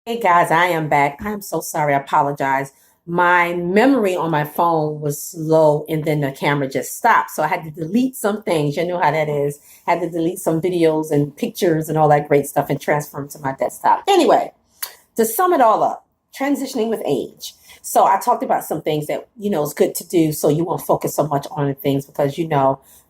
Hey guys, I am back. I'm so sorry. I apologize. My memory on my phone was slow and then the camera just stopped. So I had to delete some things. You know how that is. Had to delete some videos and pictures and all that great stuff and transfer them to my desktop. Anyway, to sum it all up, transitioning with age. So I talked about some things that, is good to do so you won't focus so much on the things because,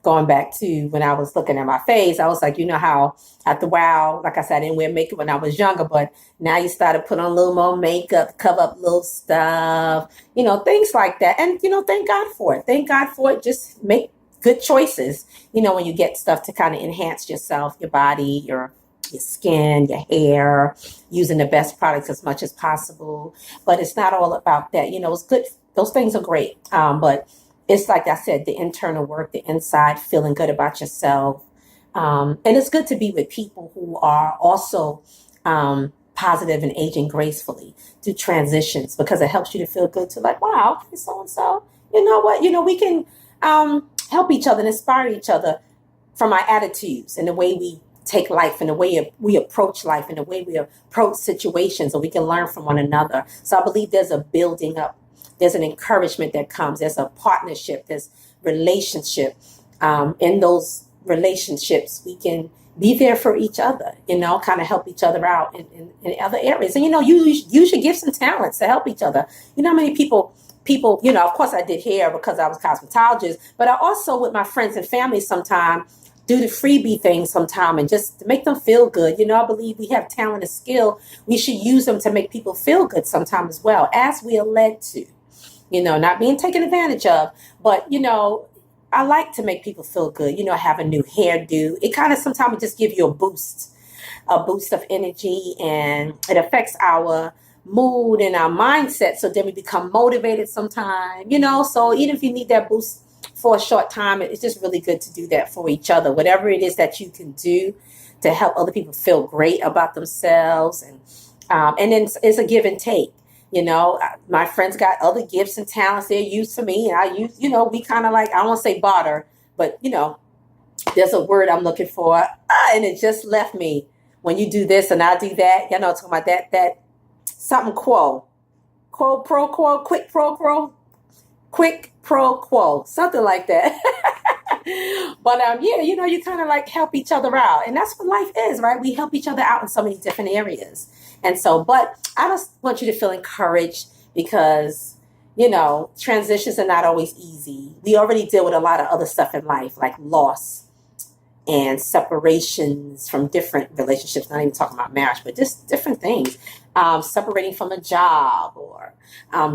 going back to when I was looking at my face, I was like, how after a while, like I said, I didn't wear makeup when I was younger, but now you started putting on a little more makeup, cover up little stuff, things like that. And, thank God for it. Thank God for it. Just make good choices, when you get stuff to kind of enhance yourself, your body, your skin, your hair, using the best products as much as possible. But it's not all about that. It's good. Those things are great. But it's like I said, the internal work, the inside, feeling good about yourself. And it's good to be with people who are also positive and aging gracefully, do transitions because it helps you to feel good to like, wow, okay, so and so, you know what, we can help each other and inspire each other from our attitudes and the way we take life and the way we approach life and the way we approach situations, and we can learn from one another. So I believe there's a building up, there's an encouragement that comes, there's a partnership, there's relationship. In those relationships, we can be there for each other, kind of help each other out in other areas. And, use your gifts and talents to help each other. How many people, of course I did hair because I was a cosmetologist, but I also with my friends and family sometimes do the freebie thing sometime and just to make them feel good. I believe we have talent and skill. We should use them to make people feel good sometime as well, as we are led to, not being taken advantage of. But, I like to make people feel good, have a new hairdo. It kind of sometimes just give you a boost of energy, and it affects our mood and our mindset. So then we become motivated sometime, so even if you need that boost for a short time, it's just really good to do that for each other. Whatever it is that you can do to help other people feel great about themselves. And then it's a give and take. My friends got other gifts and talents they're used to me. And I use, we kind of like, I won't say barter, but, there's a word I'm looking for. And it just left me. When you do this and I do that, talking about that something quo pro quo, quick pro quo, something like that. But yeah, you kind of like help each other out, and that's what life is, right? We help each other out in so many different areas. And so, but I just want you to feel encouraged because transitions are not always easy. We already deal with a lot of other stuff in life, like loss and separations from different relationships, not even talking about marriage, but just different things. Separating from a job, or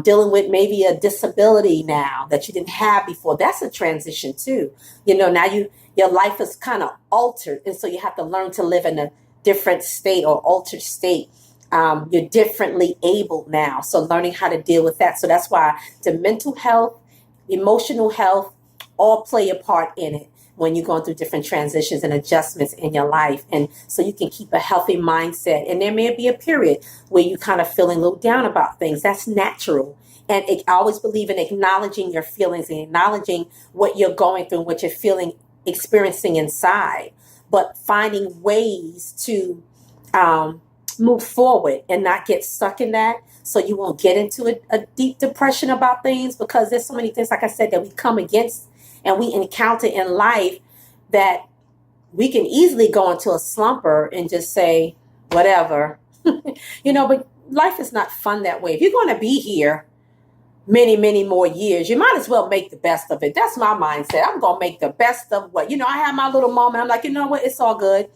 dealing with maybe a disability now that you didn't have before. That's a transition too. Now your life is kind of altered. And so you have to learn to live in a different state or altered state. You're differently able now. So learning how to deal with that. So that's why the mental health, emotional health, all play a part in it when you're going through different transitions and adjustments in your life. And so you can keep a healthy mindset. And there may be a period where you kind of feeling a little down about things. That's natural. And I always believe in acknowledging your feelings and acknowledging what you're going through, what you're feeling, experiencing inside, but finding ways to move forward and not get stuck in that. So you won't get into a deep depression about things, because there's so many things, like I said, that we come against and we encounter in life that we can easily go into a slumper and just say, whatever, but life is not fun that way. If you're going to be here many, many more years, you might as well make the best of it. That's my mindset. I'm going to make the best of what, I have my little moment. I'm like, you know what? It's all good.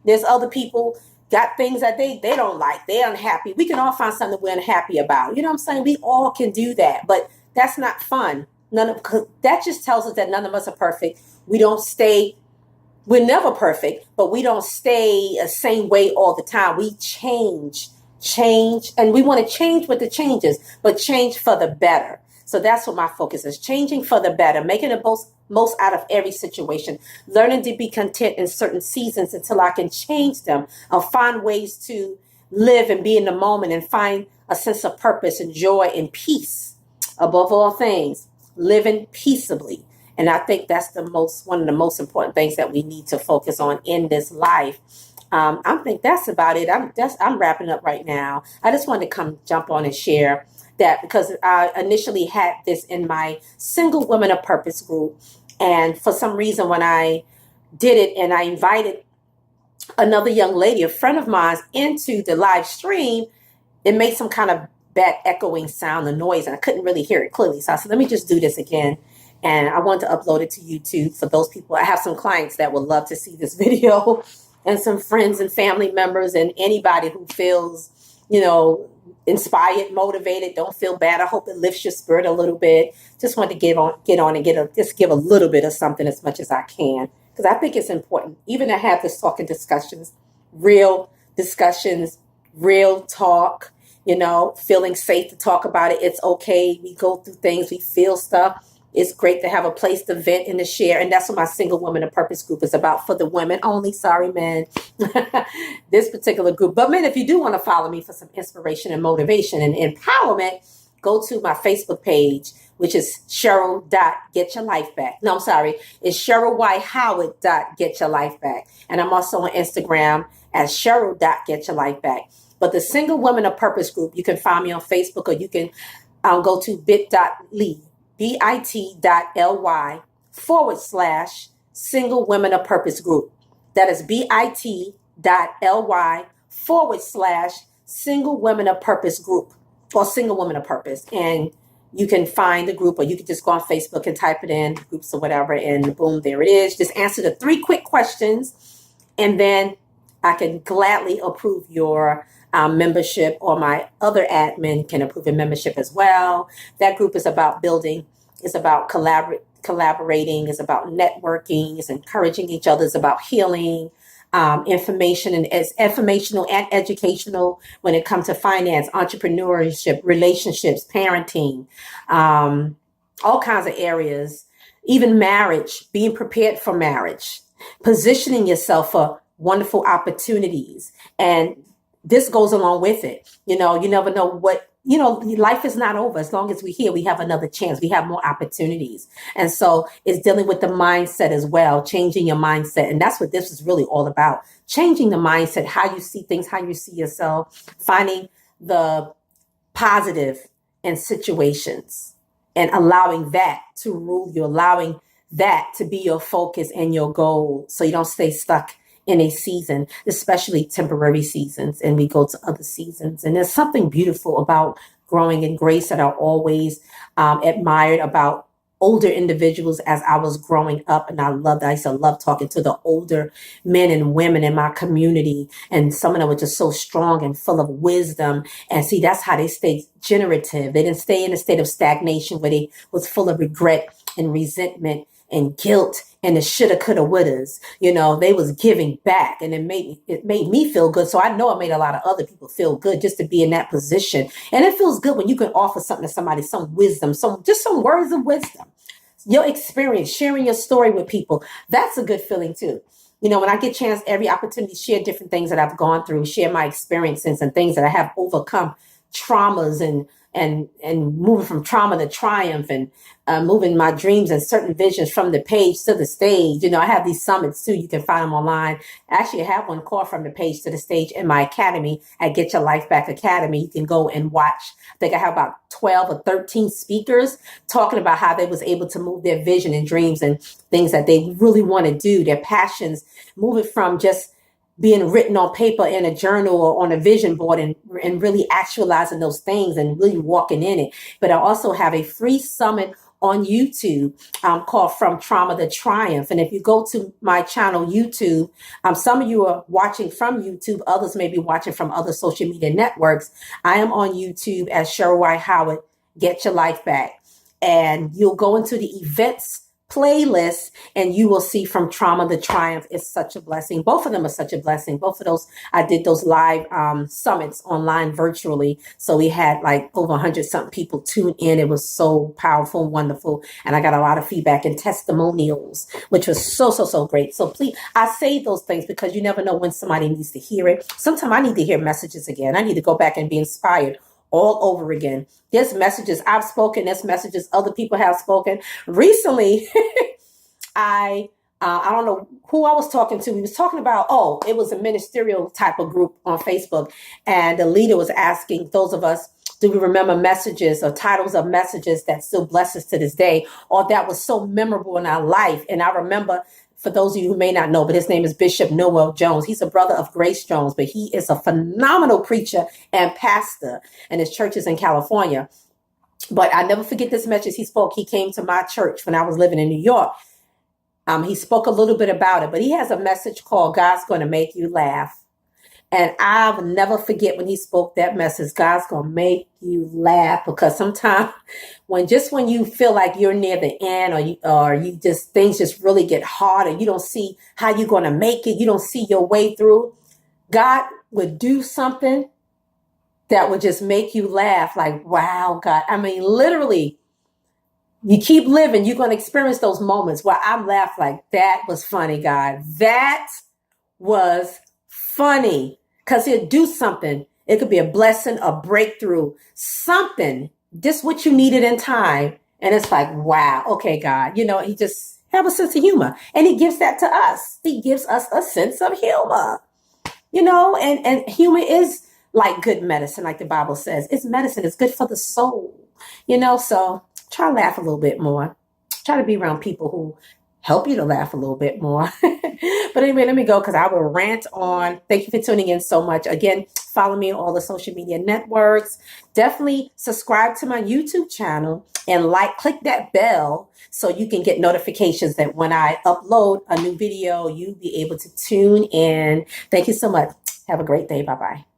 There's other people got things that they don't like. They're unhappy. We can all find something we're unhappy about. You know what I'm saying? We all can do that, but that's not fun. That just tells us that none of us are perfect. We're never perfect, but we don't stay the same way all the time. We change, and we want to change with the changes, but change for the better. So that's what my focus is, changing for the better, making the most out of every situation, learning to be content in certain seasons until I can change them, or find ways to live and be in the moment and find a sense of purpose and joy and peace above all things. Living peaceably. And I think that's one of the most important things that we need to focus on in this life. I think that's about it. I'm wrapping up right now. I just wanted to jump on and share that because I initially had this in my single women of purpose group, and for some reason when I did it and I invited another young lady, a friend of mine, into the live stream, it made some kind of bad echoing sound and noise, and I couldn't really hear it clearly. So I said, let me just do this again. And I wanted to upload it to YouTube for those people. I have some clients that would love to see this video and some friends and family members and anybody who feels, inspired, motivated. Don't feel bad. I hope it lifts your spirit a little bit. Just want to get on and just give a little bit of something as much as I can. Because I think it's important, even to have this talking discussions, real discussions, real talk, feeling safe to talk about it. It's okay. We go through things. We feel stuff. It's great to have a place to vent and to share. And that's what my Single Women of Purpose group is about, for the women only. Sorry, men. This particular group. But men, if you do want to follow me for some inspiration and motivation and empowerment, go to my Facebook page, which is Cheryl.GetYourLifeBack. No, I'm sorry. It's CherylYHoward.GetYourLifeBack. And I'm also on Instagram as Cheryl.GetYourLifeBack. But the Single Women of Purpose group, you can find me on Facebook, or you can go to bit.ly, bit.ly/ Single Women of Purpose group. That is bit.ly/ Single Women of Purpose group, or Single Women of Purpose. And you can find the group, or you can just go on Facebook and type it in, groups or whatever, and boom, there it is. Just answer the 3 quick questions, and then I can gladly approve your membership, or my other admin can approve your membership as well. That group is about building, it's about collaborating, it's about networking, it's encouraging each other, it's about healing, information, and it's informational and educational when it comes to finance, entrepreneurship, relationships, parenting, all kinds of areas, even marriage, being prepared for marriage, positioning yourself for wonderful opportunities. And this goes along with it. You never know what, life is not over. As long as we're here, we have another chance. We have more opportunities. And so it's dealing with the mindset as well, changing your mindset. And that's what this is really all about. Changing the mindset, how you see things, how you see yourself, finding the positive in situations and allowing that to rule you, allowing that to be your focus and your goal, so you don't stay stuck in a season, especially temporary seasons, and we go to other seasons. And there's something beautiful about growing in grace that I always admired about older individuals as I was growing up. And I used to love talking to the older men and women in my community. And some of them were just so strong and full of wisdom. And see, that's how they stayed generative. They didn't stay in a state of stagnation where they was full of regret and resentment and guilt and the shoulda, coulda, wouldas. They was giving back, and it made me feel good. So I know it made a lot of other people feel good just to be in that position. And it feels good when you can offer something to somebody, some wisdom, some words of wisdom, your experience, sharing your story with people. That's a good feeling too. When I get a chance, every opportunity to share different things that I've gone through, share my experiences and things that I have overcome, traumas, and moving from trauma to triumph, and moving my dreams and certain visions from the page to the stage. I have these summits too. You can find them online. Actually, I have one called From the Page to the Stage in my academy at Get Your Life Back Academy. You can go and watch. I think I have about 12 or 13 speakers talking about how they was able to move their vision and dreams and things that they really want to do, their passions, moving from just being written on paper in a journal or on a vision board, and really actualizing those things and really walking in it. But I also have a free summit on YouTube called From Trauma to Triumph. And if you go to my channel, YouTube, some of you are watching from YouTube, others may be watching from other social media networks. I am on YouTube as Cheryl Y. Howard, Get Your Life Back. And you'll go into the events playlist and you will see From Trauma to Triumph. Is such a blessing. Both of them are such a blessing. Both of those, I did those live summits online virtually. So we had like over 100 something people tune in. It was so powerful and wonderful. And I got a lot of feedback and testimonials, which was so great. So please, I say those things because you never know when somebody needs to hear it. Sometimes I need to hear messages again. I need to go back and be inspired all over again. There's messages I've spoken. There's messages other people have spoken. Recently, I I don't know who I was talking to. We was talking about, oh, it was a ministerial type of group on Facebook. And the leader was asking those of us, do we remember messages or titles of messages that still bless us to this day, or that was so memorable in our life? And I remember, for those of you who may not know, but his name is Bishop Noel Jones. He's a brother of Grace Jones, but he is a phenomenal preacher and pastor, and his church is in California. But I never forget this message he spoke. He came to my church when I was living in New York. He spoke a little bit about it, but he has a message called God's Going to Make You Laugh. And I'll never forget when he spoke that message, God's going to make you laugh, because sometimes when you feel like you're near the end, or you just, things just really get hard and you don't see how you're going to make it, you don't see your way through, God would do something that would just make you laugh. Like, wow, God. I mean, literally, you keep living, you're going to experience those moments where I'm laughing like, that was funny, God. That was funny, because he'll do something. It could be a blessing, a breakthrough, something, just what you needed in time. And it's like, wow, okay, God, he just have a sense of humor, and he gives that to us. He gives us a sense of humor, and humor is like good medicine, like the Bible says. It's medicine. It's good for the soul, so try to laugh a little bit more. Try to be around people who help you to laugh a little bit more. But anyway, let me go, because I will rant on. Thank you for tuning in so much. Again, follow me on all the social media networks. Definitely subscribe to my YouTube channel and click that bell so you can get notifications that when I upload a new video, you'll be able to tune in. Thank you so much. Have a great day. Bye-bye.